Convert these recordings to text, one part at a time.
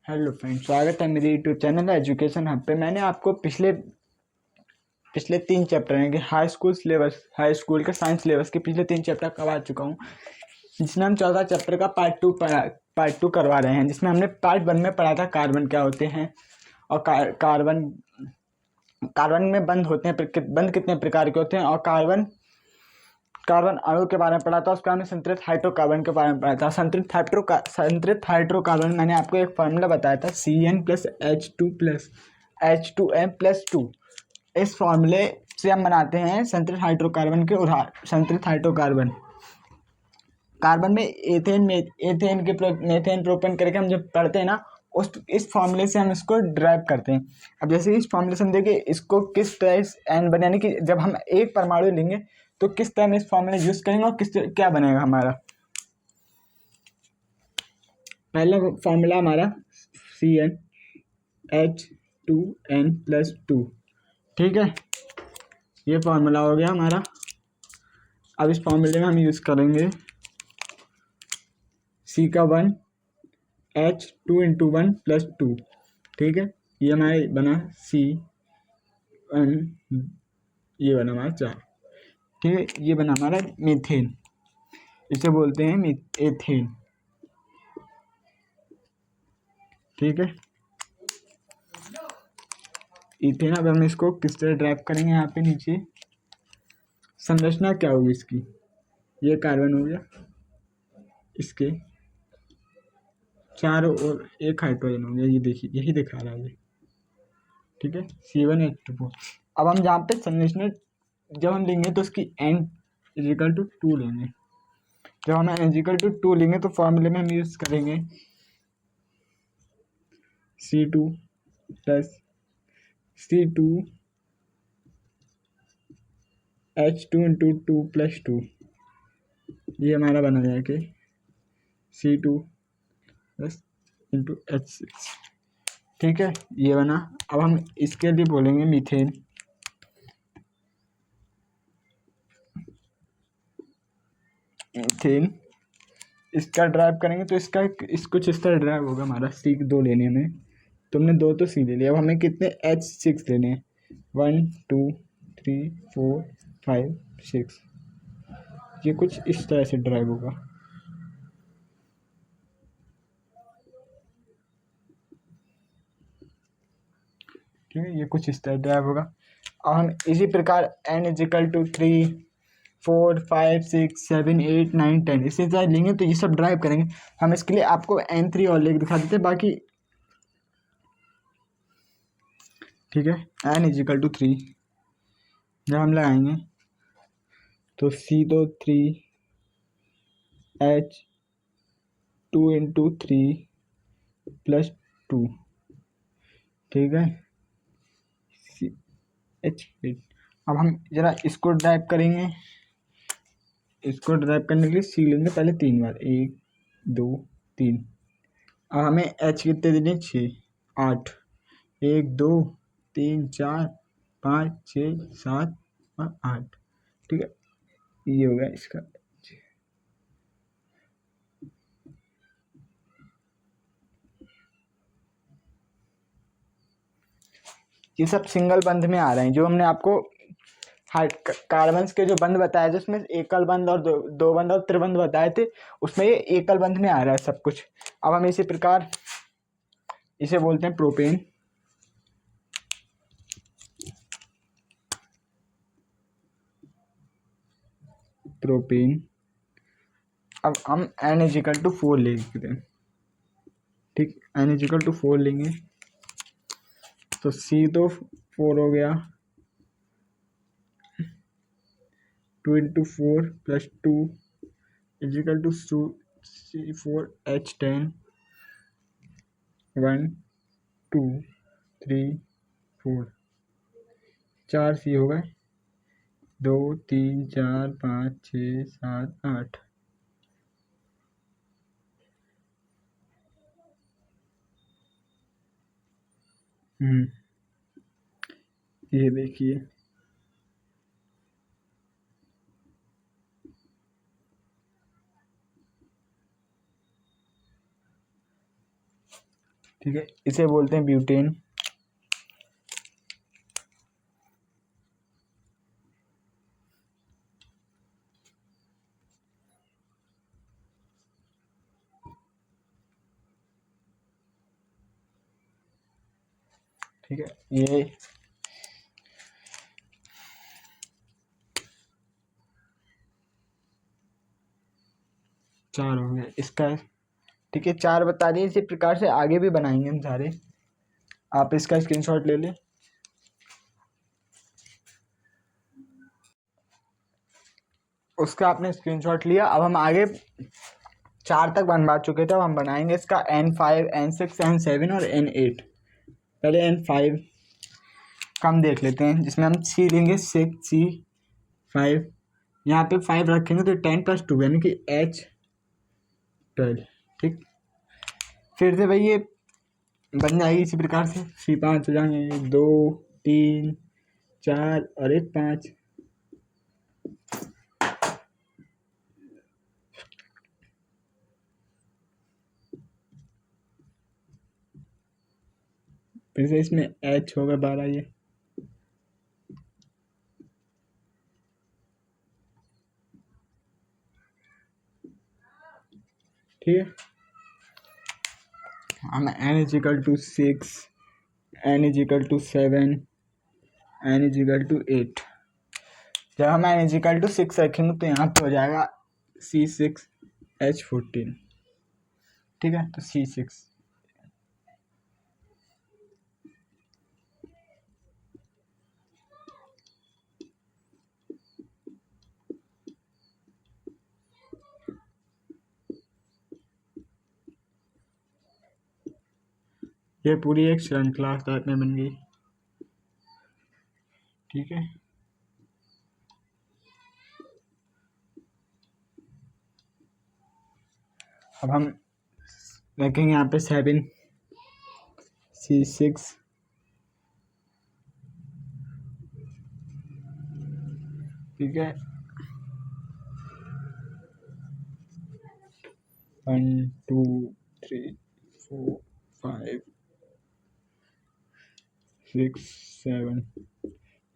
Hello friends, स्वागत है मेरे यूट्यूब चैनल एजुकेशन हब पे। मैंने आपको पिछले पिछले 3 चैप्टर यानी कि हाई स्कूल के साइंस सिलेबस के पिछले 3 चैप्टर करवा चुका हूँ, जिसमें हम चौथा चैप्टर का पार्ट 2 करवा रहे हैं। जिसमें हमने पार्ट 1 में पढ़ा था कार्बन क्या होते हैं और कार्बन कार्बन में बंद होते हैं, बंद कितने प्रकार के होते हैं, और कार्बन अणु के बारे में पढ़ा था। उसके बाद में संतृप्त हाइड्रोकार्बन के बारे में पढ़ा था। संतृप्त हाइड्रोकार्बन मैंने आपको एक फार्मूला बताया था, CN+H2M+2। इस फार्मूले से हम बनाते हैं संतृप्त हाइड्रोकार्बन के उदाहरण। संतृप्त हाइड्रोकार्बन कार्बन में मेथेन प्रोपेन करके हम जब पढ़ते हैं ना, इस फार्मूले से हम इसको ड्राइव करते हैं। अब जैसे इस फार्मूले से हम देखिए इसको किस तरह एन बने, यानी कि जब हम एक परमाणु लेंगे तो किस तरह में इस फॉर्मूले यूज करेंगे और क्या बनेगा हमारा। पहला फॉर्मूला हमारा CnH2n+2, ठीक है, ये फॉर्मूला हो गया हमारा। अब इस फॉर्मूले में हम यूज करेंगे C का 1 H2 × 1+2, ठीक है। ये हमारे बना C1, ये बना हमारा 4, ठीक है। ये बना हमारा मीथेन, इसे बोलते हैं एथेन, ठीक है, इथेन। अब हम इसको किस तरह ड्राइव करेंगे, यहाँ पे नीचे संरचना क्या होगी इसकी। ये कार्बन हो गया, इसके चारों ओर एक हाइड्रोजन हो गया, ये देखिए यही दिखा रहा है ये, ठीक है, C1H2। अब हम जहाँ पे संरचना जब हम लेंगे तो उसकी n=2 लेंगे। जब हम n=2 लेंगे तो फॉर्मूले में हम यूज करेंगे C2 H2 × 2+2, ये हमारा बना जाएगा C2 + H6, ठीक है, ये बना। अब हम इसके लिए बोलेंगे मीथेन, इसका ड्राइव करेंगे तो कुछ इस तरह ड्राइव होगा हमारा। C2 लेने में, तुमने 2 तो C ले लिया। अब हमें कितने H6 लेने हैं, 1 2 3 4 5 6, ये कुछ इस तरह से ड्राइव होगा, ठीक है, ये कुछ इस तरह ड्राइव होगा। अब हम इसी प्रकार n=3 4 5 6 7 8 9 10 इसी तरह लेंगे तो ये सब ड्राइव करेंगे। हम इसके लिए आपको N3 और लेके दिखा देते हैं बाकी, ठीक है। n=3 जब हम लगाएंगे तो C3 H2 × 3+2, ठीक है, CH8। अब हम जरा इसको ड्राइव करेंगे। इसको ड्राइव करने के लिए C लेंगे पहले 3 बार, 1 2 3। अब हमें H कितने देने, 6 8, 1 2 3 4 5 6 7 और 8, ठीक है, ये हो गया इसका। ये सब सिंगल बंध में आ रहे हैं। जो हमने आपको कार्बन के जो बंध बताए थे उसमें एकल बंध और दो बंध और त्रिबंध बताए थे, उसमें ये एकल बंध में आ रहा है सब कुछ। अब हम इसी प्रकार इसे बोलते हैं प्रोपेन, अब हम n=4 लेते हैं, ठीक, n=4 लेंगे तो C तो 4 हो गया, 2 × 4+2 C4H10, 1 2 3 4, 4 C हो गए, 2 3 4 5 6 7 8, ये देखिए, ठीक है, इसे बोलते हैं ब्यूटेन। ठीक है, ये 4 हो गया इसका। ठीक है, 4 बता दिए। इसी प्रकार से आगे भी बनाएंगे हम सारे। आप इसका स्क्रीनशॉट ले लें। उसका आपने स्क्रीनशॉट लिया। अब हम आगे 4 तक बनवा चुके थे, अब हम बनाएंगे इसका N5, N6, N7 और N8। पहले N5 का हम देख लेते हैं, जिसमें हम C लेंगे 6 C 5। यहाँ पे 5 रखेंगे तो 10 + 2 यानी कि H12। ठीक, फिर से भाई ये बन जाएगी इसी प्रकार से। C5 हो जाएंगे 2 3 4 और एक 5। फिर से इसमें H होगा 12 ये। ठीक है, हम N = 6, N = 7, N = 8। जब हम N = 6 रखेंगे तो यहाँ पे हो जाएगा C6H14। ठीक है, तो C6 ये पूरी एक श्रृंखला टाइप में बन गई। ठीक है, अब हम रखेंगे यहाँ पे 7 C6। ठीक है, 1 2 3 4 5 6 7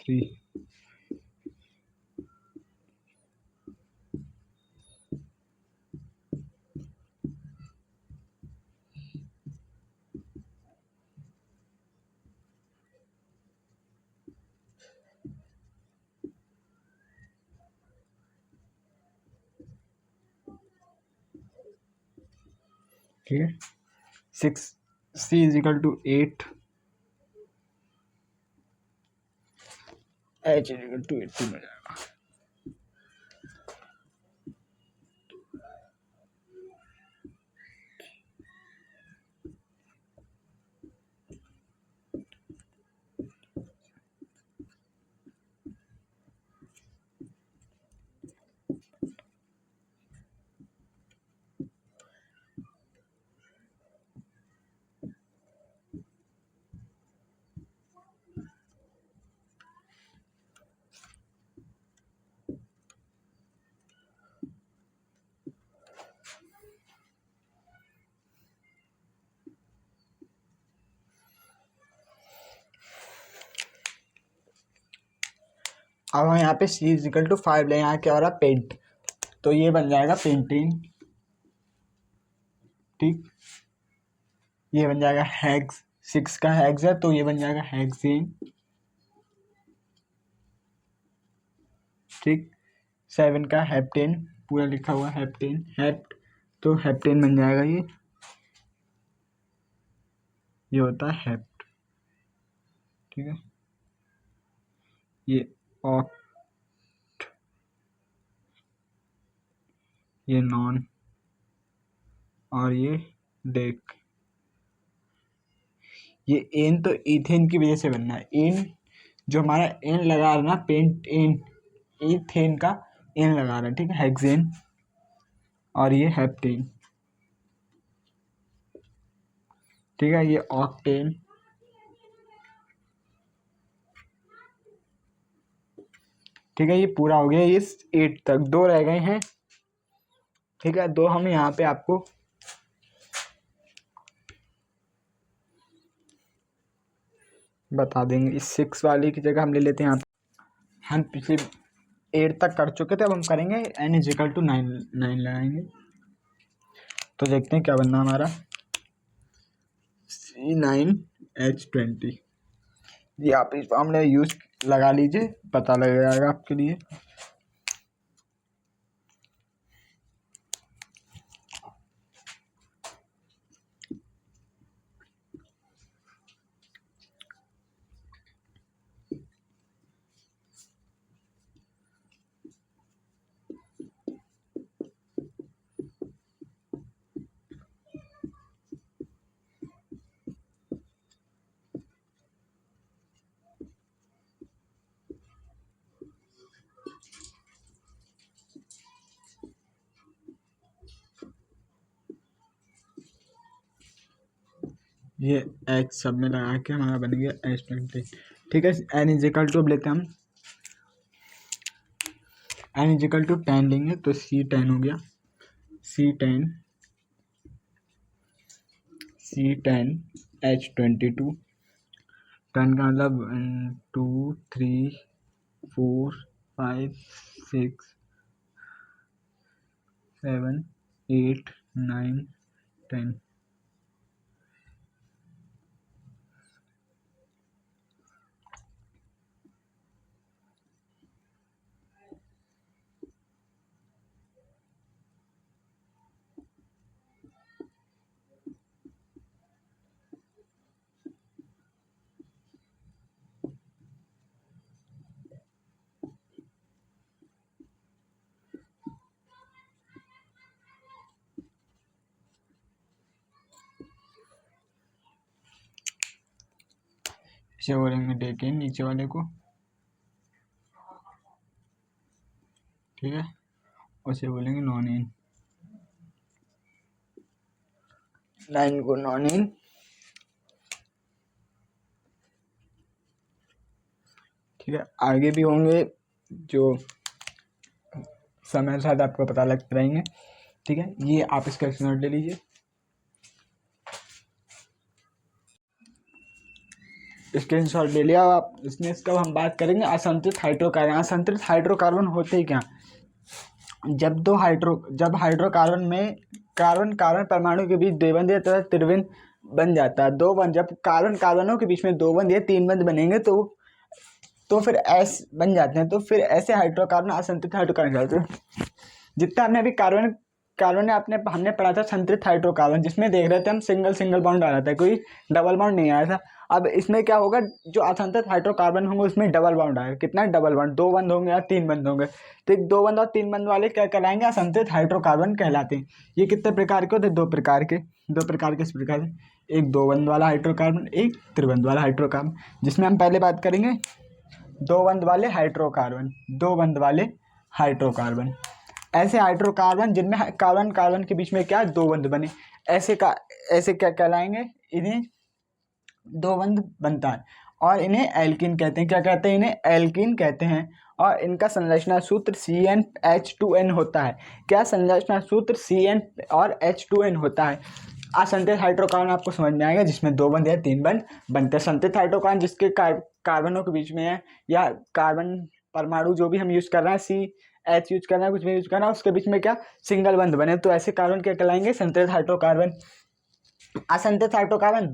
3। ठीक है, 6 C = 8, H = 18 हो जाएगा। अब हम यहाँ पे C = 5 ले, यहाँ क्या हो रहा है पेंट, तो ये बन जाएगा पेंटिन। ठीक, ये बन जाएगा हेक्स। 6 का हेक्स है तो ये बन जाएगा हेक्सेन। ठीक, 7 का हेप्टेन, पूरा लिखा हुआ हेप्टेन, तो हेप्टेन बन जाएगा ये होता है हेप्ट। ठीक है, ये ऑक्ट, ये नॉन और ये डेक। ये एन तो इथेन की वजह से बनना है। एन जो हमारा एन लगा रहा ना, पेंट एन, इथेन का एन लगा रहा है। ठीक है, हेक्सेन और ये हेप्टेन। ठीक है, ये ऑक्टेन। ठीक है, ये पूरा हो गया। ये 8 तक 2 रह गए हैं। ठीक है, 2 हम यहाँ पे आपको बता देंगे। इस 6 वाली की जगह हम ले लेते हैं यहाँ पे। हम पिछले 8 तक कर चुके थे, अब हम करेंगे n=9 लगाएंगे तो देखते हैं क्या बनना हमारा। C9H20, ये आप इस फॉर्मूला यूज लगा लीजिए, पता लग जाएगा आपके लिए। ये H सब में लगा के हमारा बन गया H20। ठीक है, n=, अब लेते हैं हम n=10 लेंगे तो C10 हो गया। C10H22, 10 का मतलब 2 3 4 5 6 7 8 9 10। इसे बोलेंगे देखें नीचे वाले को, ठीक है, उसे बोलेंगे नॉन इन, 9 को नॉन इन। ठीक है, आगे भी होंगे जो समय साथ आपको पता लगते रहेंगे। ठीक है, ये आप इसका स्क्रीनशॉट ले लीजिए। स्क्रीनशॉट ले लिया आप। इसमें इसका हम बात करेंगे असंतुलित हाइड्रोकार्बन। असंतुलित हाइड्रोकार्बन होते ही क्या, जब हाइड्रोकार्बन में कार्बन परमाणु के बीच द्विबंध या त्रिबंध बन जाता है। दो बंध, जब कार्बनों के बीच में 2 बंध या 3 बंध बनेंगे तो फिर एस बन जाते हैं, तो फिर ऐसे हाइड्रोकार्बन असंतुलित हाइड्रोकार्बन कहलाते हैं। जितना हमने अभी कार्बन हमने पढ़ा था संतुलित हाइड्रोकार्बन, जिसमें देख रहे थे हम सिंगल बॉन्ड आ रहा था, कोई डबल बॉन्ड नहीं आया था। अब इसमें क्या होगा, जो असंतुलित हाइड्रोकार्बन होंगे उसमें डबल बॉन्ड आएगा। कितना डबल बॉन्ड, 2 बंद होंगे या 3 बंद होंगे, तो 2 बंद और 3 बंद वाले क्या कहलाएंगे, असंतुलित हाइड्रोकार्बन कहलाते हैं। ये कितने प्रकार के होते हैं, 2 प्रकार के। इस प्रकार से एक 2 बंद वाला हाइड्रोकार्बन, एक त्रिबंध वाला हाइड्रोकार्बन। जिसमें हम पहले बात करेंगे 2 बंद वाले हाइड्रोकार्बन। ऐसे हाइड्रोकार्बन जिनमें कार्बन के बीच में क्या 2 बंद बने, ऐसे क्या कहलाएंगे, इन्हें 2 बंद बनता है और इन्हें एल्कीन कहते हैं। क्या कहते हैं, इन्हें एल्कीन कहते हैं। और इनका संरचना सूत्र CnH2n होता है। क्या संरचना सूत्र CN और H2n होता है। असंतुलित हाइड्रोकार्बन आपको समझ में आएगा जिसमें 2 बंद या 3 बंद बनते हैं। संतुलित हाइड्रोकार्बन जिसके कार्बनों के बीच में है, या कार्बन परमाणु जो भी हम यूज कर रहे हैं, CH यूज कर रहे हैं, कुछ भी यूज कर रहे हैं, उसके बीच में क्या सिंगल बंद बने, तो ऐसे कार्बन क्या कहलाएंगे, संतुलित हाइड्रोकार्बन। असंतुलित हाइड्रोकार्बन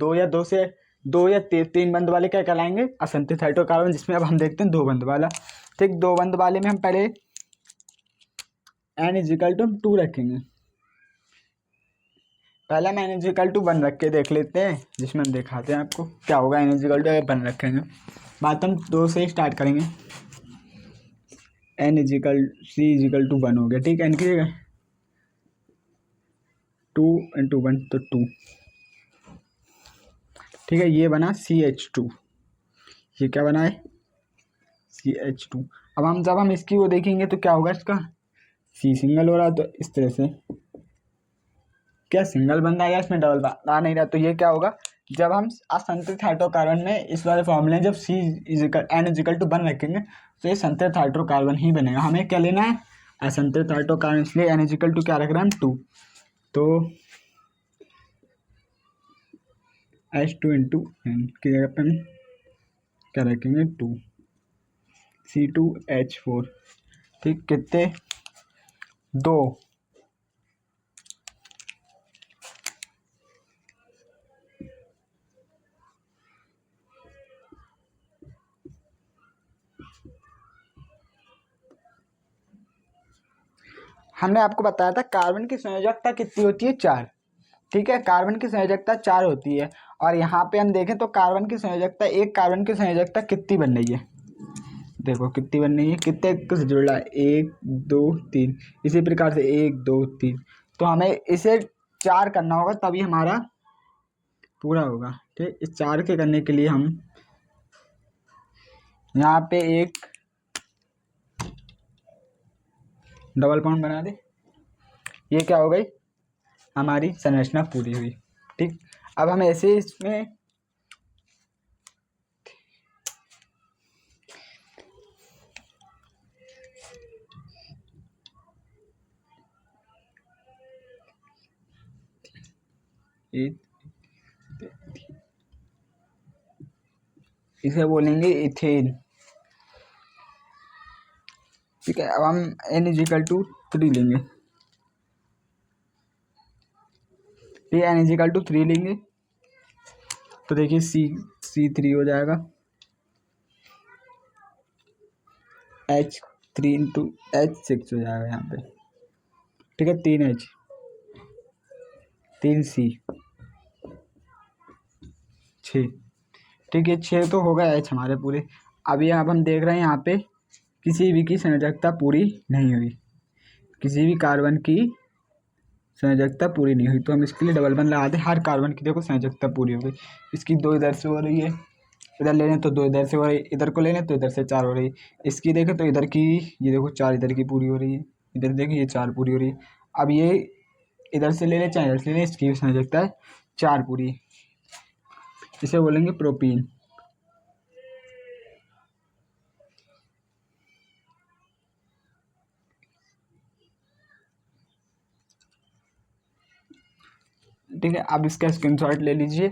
2 या 3 बंद वाले क्या कहलाएंगे, असंतुलित हाइड्रोकार्बन। जिसमें अब हम देखते हैं 2 बंद वाला। ठीक, 2 बंद वाले में हम पहले n=2 रखेंगे। पहले हम n=1 रख के देख लेते हैं, जिसमें हम दिखाते हैं आपको क्या होगा। n=1 रखेंगे, बात हम 2 से स्टार्ट करेंगे। C=1 हो गया। ठीक है, n की जगह 2 × 1 तो 2। ठीक है, ये बना CH2। ये क्या बना है, CH2। अब जब हम इसकी वो देखेंगे तो क्या होगा, इसका C सिंगल हो रहा है, तो इस तरह से क्या सिंगल बंद आया, इसमें डबल बंद आ नहीं रहा, तो ये क्या होगा, जब हम असंतुलित हाइड्रोकार्बन में इस वाले फॉर्मूले जब n=1 रखेंगे तो ये संतुलित हाइड्रोकार्बन ही बनेगा। हमें क्या लेना है, असंतुलित हाइड्रोकार्बन, इसलिए n= क्या रख रहे हैं हम, 2। तो H2 × n की जगह पे हम क्या रखेंगे 2 C2H4। ठीक, कितने 2। हमने आपको बताया था कार्बन की संयोजकता कितनी होती है 4। ठीक है, कार्बन की संयोजकता 4 होती है। और यहाँ पे हम देखें तो कार्बन की संयोजकता, एक कार्बन की संयोजकता कितनी बन रही है, देखो कितनी बन रही है, कितने से जुड़ रहा है 1 2 3। इसी प्रकार से 1 2 3। तो हमें इसे 4 करना होगा तभी हमारा पूरा होगा। ठीक, इस 4 के करने के लिए हम यहाँ पे एक डबल बॉन्ड बना दे। ये क्या हो गई, हमारी संरचना पूरी हुई। ठीक, अब हम ऐसे इसमें इसे बोलेंगे इथेन। ठीक है, अब हम N=3 लेंगे। ये N=3 लेंगे तो देखिए C3 हो जाएगा, H3 × H6 हो जाएगा यहाँ पे। ठीक है, 3H 3C 6। ठीक है, 6 तो हो गया H हमारे पूरे। अब यहाँ हम देख रहे हैं यहाँ पे किसी भी की संयोजकता पूरी नहीं हुई, किसी भी कार्बन की संयोजकता पूरी नहीं हुई। तो हम इसके लिए डबल बॉन्ड लगा दें। हर कार्बन की देखो संयोजकता पूरी हो गई। इसकी 2 इधर से हो रही है, इधर लेने तो 2 इधर से हो रही है, इधर को लेने तो इधर से 4 हो रही है। इसकी देखें तो इधर की, ये देखो 4 इधर की पूरी हो रही है, इधर देखिए ये 4 पूरी हो रही है। अब ये इधर से ले लें चाहे इधर से ले लें, इसकी भी संयोजकता है 4 पूरी। इसे बोलेंगे प्रोपीन। ठीक है, अब इसका स्क्रीनशॉट ले लीजिए।